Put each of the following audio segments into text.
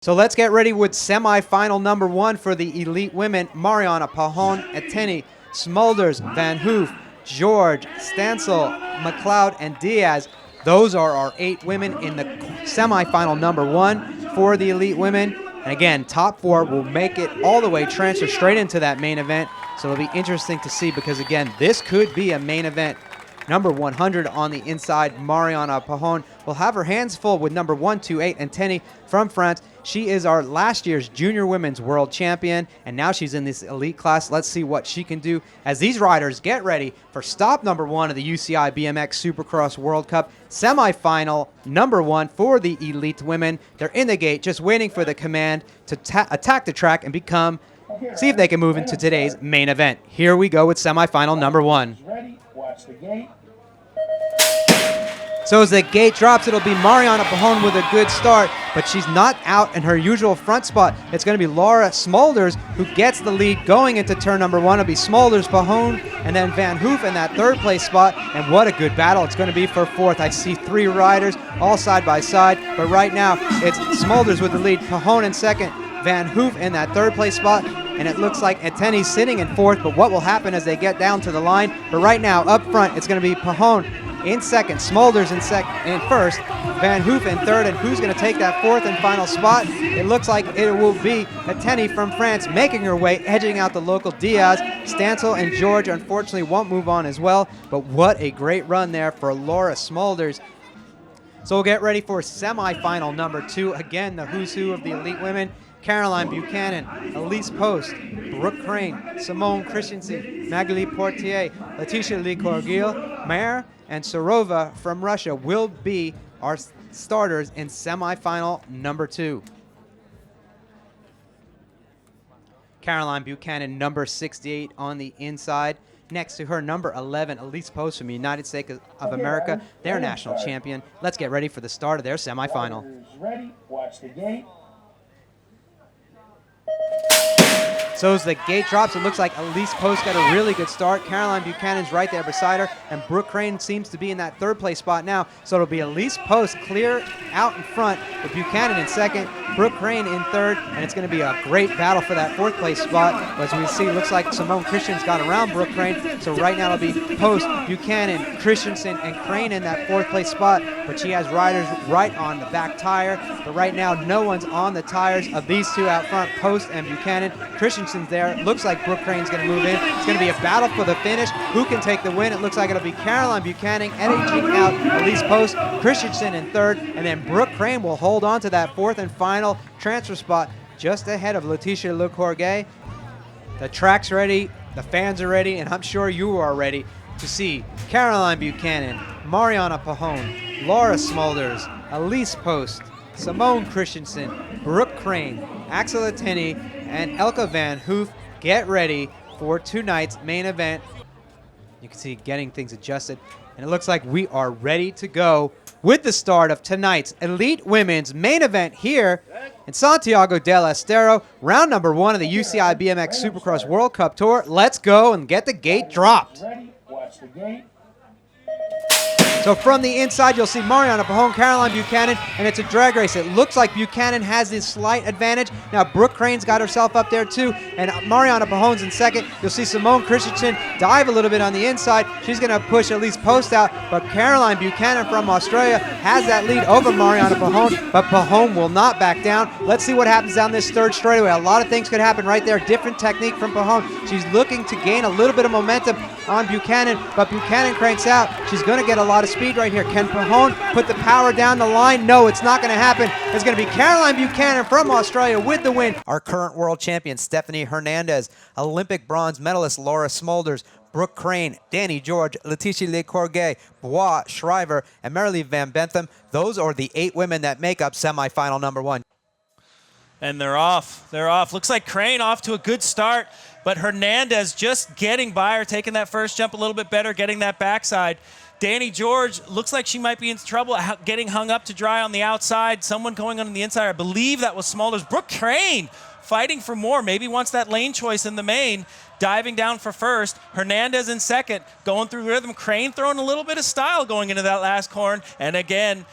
So let's get ready with semifinal number 1 for the elite women. Mariana, Pahon, Eteni, Smulders, Van Hoof, George, Stansel, McLeod, and Diaz. Those are our 8 women in the semifinal number 1 for the elite women. And again, top 4 will make it all the way, transfer straight into that main event. So it'll be interesting to see because, again, this could be a main event. Number 100 on the inside, Mariana Pahon, will have her hands full with number 128, Eteni from France. She is our last year's junior women's world champion, and now she's in this elite class. Let's see what she can do as these riders get ready for stop number 1 of the UCI BMX Supercross World Cup semifinal number 1 for the elite women. They're in the gate, just waiting for the command to attack the track and see if they can move into today's main event. Here we go with semifinal number 1. Ready, watch the gate. So as the gate drops, it'll be Mariana Pahon with a good start, but she's not out in her usual front spot. It's going to be Laura Smulders who gets the lead going into turn number 1. It'll be Smulders, Pahon, and then Van Hoof in that third place spot. And what a good battle it's going to be for 4th. I see 3 riders all side by side, but right now it's Smulders with the lead, Pahon in 2nd, Van Hoof in that third place spot. And it looks like Eteni's sitting in 4th, but what will happen as they get down to the line? But right now, up front, it's going to be Pahon in 2nd, Smulders in 1st, Van Hoof in 3rd, and who's going to take that 4th and final spot? It looks like it will be Eteni from France making her way, edging out the local Diaz. Stansel and George unfortunately won't move on as well, but what a great run there for Laura Smulders. So we'll get ready for semifinal number 2. Again, the who's who of the elite women. Caroline Buchanan, Elise Post, Brooke Crane, Simone Christensen, Magali Portier, Letitia Licorgil, Mayer, and Sorova from Russia will be our starters in semifinal number 2. Caroline Buchanan, number 68 on the inside. Next to her, number 11, Elise Post from the United States of America, their national champion. Let's get ready for the start of their semifinal. Ready, watch the gate. So as the gate drops, it looks like Elise Post got a really good start. Caroline Buchanan's right there beside her, and Brooke Crane seems to be in that 3rd place spot now. So it'll be Elise Post clear out in front, with Buchanan in 2nd, Brooke Crane in 3rd, and it's going to be a great battle for that 4th place spot. As we see, looks like Simone Christensen's got around Brooke Crane. So right now it'll be Post, Buchanan, Christensen, and Crane in that 4th place spot. But she has riders right on the back tire. But right now, no one's on the tires of these 2 out front, Post and Buchanan. Christensen's there. It looks like Brooke Crane's going to move in. It's going to be a battle for the finish. Who can take the win? It looks like it'll be Caroline Buchanan edging out Elise Post, Christensen in 3rd, and then Brooke Crane will hold on to that 4th and final transfer spot just ahead of Letitia Lecourget. The track's ready, the fans are ready, and I'm sure you are ready to see Caroline Buchanan, Mariana Pahon, Laura Smulders, Elise Post, Simone Christensen, Brooke Crane, Axel Eteni, and Elke Van Hoof get ready for tonight's main event. You can see getting things adjusted, and it looks like we are ready to go with the start of tonight's elite women's main event here in Santiago del Estero, round number 1 of the UCI BMX Supercross World Cup Tour. Let's go and get the gate dropped. Ready, watch the gate. So from the inside, you'll see Mariana Pahon, Caroline Buchanan, and it's a drag race. It looks like Buchanan has this slight advantage. Now Brooke Crane's got herself up there too, and Mariana Pahon's in 2nd. You'll see Simone Christensen dive a little bit on the inside. She's going to push Elise Post out, but Caroline Buchanan from Australia has that lead over Mariana Pahon, but Pahon will not back down. Let's see what happens down this 3rd straightaway. A lot of things could happen right there. Different technique from Pahon. She's looking to gain a little bit of momentum on Buchanan, but Buchanan cranks out. She's going to get a lot of speed right here. Can Pahon put the power down the line? No, it's not going to happen. It's going to be Caroline Buchanan from Australia with the win. Our current world champion, Stephanie Hernandez, Olympic bronze medalist Laura Smulders, Brooke Crane, Danny George, Letitia Lecourget, Bois Shriver, and Marilee Van Bentham. Those are the 8 women that make up semifinal number 1. And they're off. They're off. Looks like Crane off to a good start, but Hernandez just getting by her, taking that first jump a little bit better, getting that backside. Danny George looks like she might be in trouble, getting hung up to dry on the outside. Someone going on the inside. I believe that was Smulders. Brooke Crane fighting for more. Maybe wants that lane choice in the main. Diving down for 1st. Hernandez in 2nd. Going through rhythm. Crane throwing a little bit of style going into that last corner. And again,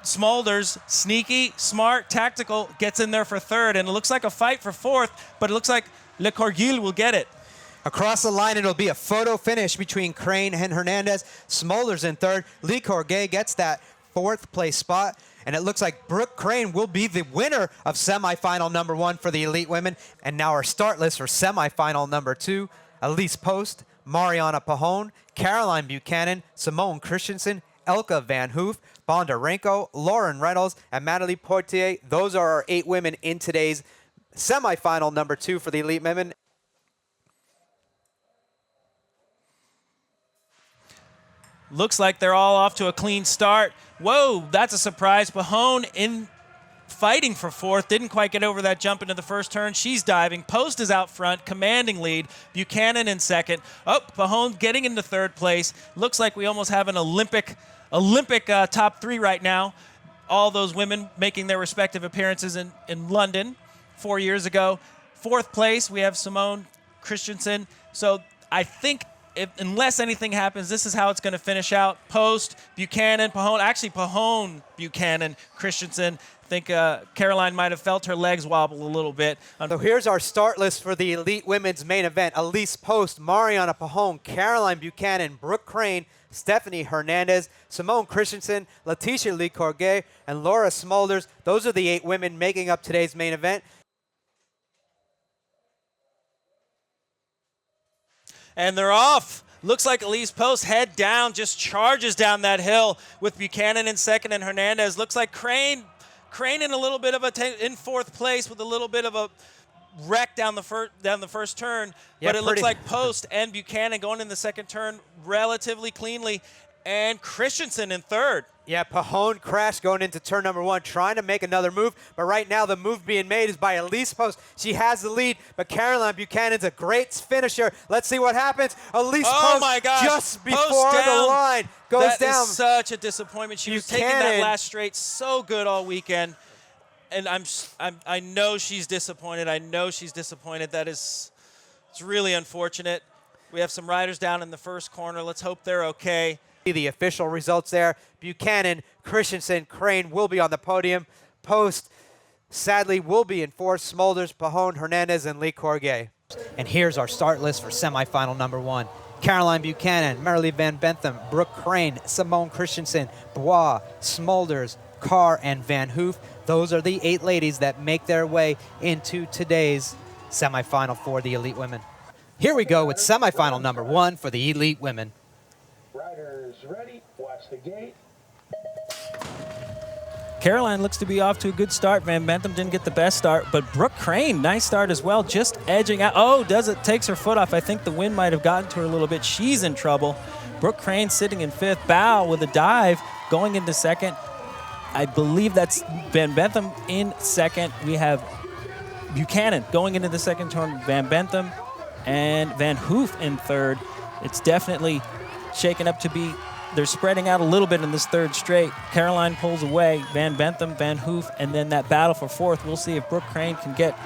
Smulders, sneaky, smart, tactical, gets in there for third, and it looks like a fight for fourth, but it looks like Le Corguil will get it. Across the line, it'll be a photo finish between Crane and Hernandez. Smulders in third. Lee Corguil gets that fourth place spot. And it looks like Brooke Crane will be the winner of semifinal number 1 for the elite women. And now our start list for semifinal number 2. Elise Post, Mariana Pahon, Caroline Buchanan, Simone Christensen, Elka Van Hoof, Bondarenko, Lauren Reynolds, and Natalie Portier. Those are our 8 women in today's semifinal number 2 for the elite women. Looks like they're all off to a clean start. Whoa, that's a surprise. Pahon in fighting for fourth. Didn't quite get over that jump into the first turn. She's diving. Post is out front, commanding lead. Buchanan in second. Oh, Pahon getting into third place. Looks like we almost have an Olympic top 3 right now. All those women making their respective appearances in London 4 years ago. Fourth place, we have Simone Christensen. So I think unless anything happens, this is how it's going to finish out. Post, Buchanan, Pahon. Actually, Pahon, Buchanan, Christensen. I think Caroline might have felt her legs wobble a little bit. So here's our start list for the elite women's main event. Elise Post, Mariana Pahon, Caroline Buchanan, Brooke Crane, Stephanie Hernandez, Simone Christensen, Letitia Lee Corguil, and Laura Smulders. Those are the 8 women making up today's main event. And they're off. Looks like Elise Post, head down, just charges down that hill with Buchanan in second and Hernandez. Looks like Crane in a little bit of in fourth place with a little bit of a wreck down the first turn. Yeah, but it looks like Post and Buchanan going in the second turn relatively cleanly, and Christensen in third. Yeah, Pahon crashed going into turn number 1, trying to make another move. But right now, the move being made is by Elise Post. She has the lead, but Caroline Buchanan's a great finisher. Let's see what happens. Elise Post, my gosh. just before Post the line, goes down. That is such a disappointment. She was taking that last straight so good all weekend. And I know she's disappointed. I know she's disappointed. It's really unfortunate. We have some riders down in the first corner. Let's hope they're okay. The official results there. Buchanan, Christensen, Crane will be on the podium. Post, sadly, will be in fourth. Smulders, Pahon, Hernandez, and Lee Corguil. And here's our start list for semifinal number 1. Caroline Buchanan, Marilee Van Bentham, Brooke Crane, Simone Christensen, Bois, Smulders, Carr, and Van Hoof. Those are the 8 ladies that make their way into today's semifinal for the elite women. Here we go with semifinal number 1 for the elite women. Riders ready. Watch the gate. Caroline looks to be off to a good start. Van Bentham didn't get the best start, but Brooke Crane, nice start as well, just edging out. Oh, takes her foot off. I think the wind might have gotten to her a little bit. She's in trouble. Brooke Crane sitting in 5th. Bow with a dive going into 2nd. I believe that's Van Bentham in 2nd. We have Buchanan going into the 2nd turn, Van Bentham and Van Hoof in 3rd. It's definitely shaken up to be, they're spreading out a little bit in this 3rd straight. Caroline pulls away, Van Bentham, Van Hoof, and then that battle for 4th. We'll see if Brooke Crane can get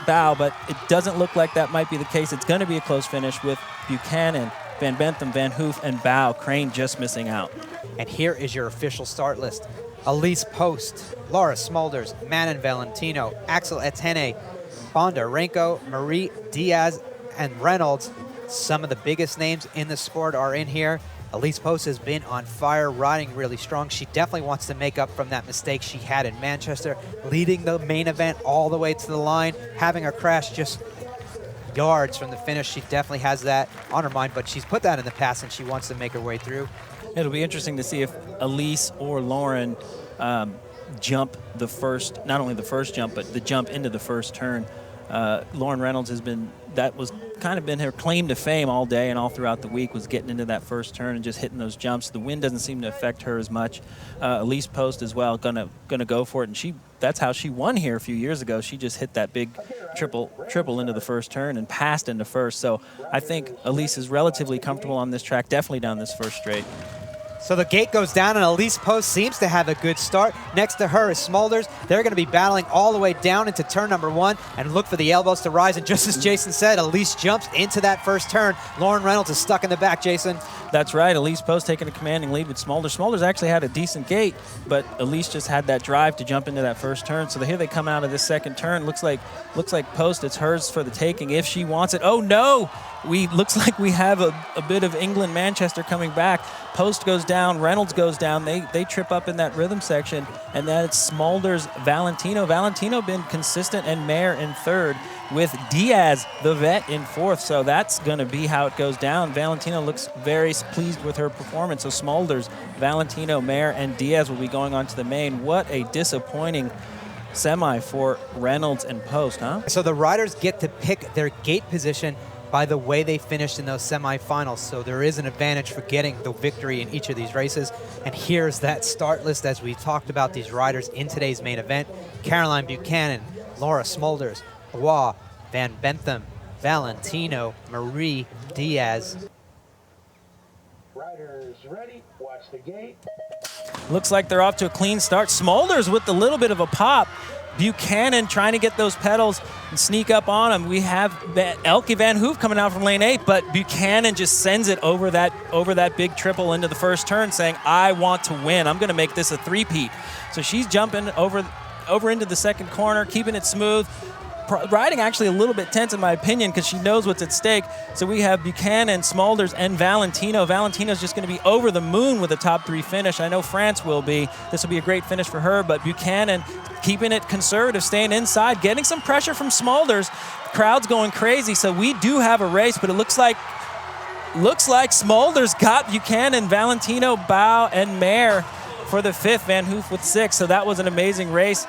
Bow, but it doesn't look like that might be the case. It's going to be a close finish with Buchanan, Van Bentham, Van Hoof, and Bow. Crane just missing out. And here is your official start list. Elise Post, Laura Smulders, Manon Valentino, Axel Etienne, Bondarenko, Marie Diaz, and Reynolds. Some of the biggest names in the sport are in here. Elise Post has been on fire, riding really strong. She definitely wants to make up from that mistake she had in Manchester, leading the main event all the way to the line, having a crash just yards from the finish. She definitely has that on her mind, but she's put that in the past and she wants to make her way through. It'll be interesting to see if Elise or Lauren jump the first, not only the first jump, but the jump into the first turn. Lauren Reynolds that was kind of been her claim to fame all day and all throughout the week, was getting into that first turn and just hitting those jumps. The wind doesn't seem to affect her as much. Elise Post as well, gonna go for it, and that's how she won here a few years ago. She just hit that big triple into the first turn and passed into first. So I think Elise is relatively comfortable on this track, definitely down this first straight. So the gate goes down, and Elise Post seems to have a good start. Next to her is Smulders. They're going to be battling all the way down into turn number 1 and look for the elbows to rise. And just as Jason said, Elise jumps into that first turn. Lauren Reynolds is stuck in the back, Jason. That's right. Elise Post taking a commanding lead with Smulders. Smulders actually had a decent gate, but Elise just had that drive to jump into that first turn. So here they come out of this second turn. Looks like Post, it's hers for the taking if she wants it. Oh no! Looks like we have a bit of England Manchester coming back. Post goes down, Reynolds goes down. They trip up in that rhythm section, and then it's Smulders, Valentino. Valentino been consistent, and Mayer in third, with Diaz, the vet, in fourth. So that's going to be how it goes down. Valentino looks very pleased with her performance. So Smulders, Valentino, Mayer, and Diaz will be going on to the main. What a disappointing semi for Reynolds and Post, huh? So the riders get to pick their gate position by the way they finished in those semifinals. So there is an advantage for getting the victory in each of these races. And here's that start list as we talked about these riders in today's main event. Caroline Buchanan, Laura Smulders, Bois, Van Bentham, Valentino, Marie Diaz. Riders ready, watch the gate. Looks like they're off to a clean start. Smulders with a little bit of a pop. Buchanan trying to get those pedals and sneak up on him. We have Elke Van Hoof coming out from lane 8, but Buchanan just sends it over that big triple into the first turn, saying, I want to win. I'm going to make this a three-peat. So she's jumping over into the second corner, keeping it smooth. Riding actually a little bit tense in my opinion because she knows what's at stake. So we have Buchanan, Smulders, and Valentino. Valentino's just going to be over the moon with a top 3 finish. I know France will be. This will be a great finish for her, but Buchanan keeping it conservative, staying inside, getting some pressure from Smulders. Crowd's going crazy, so we do have a race, but it looks like Smulders got Buchanan, Valentino, Bao, and Mayer for the 5th, Van Hoof with 6. So that was an amazing race.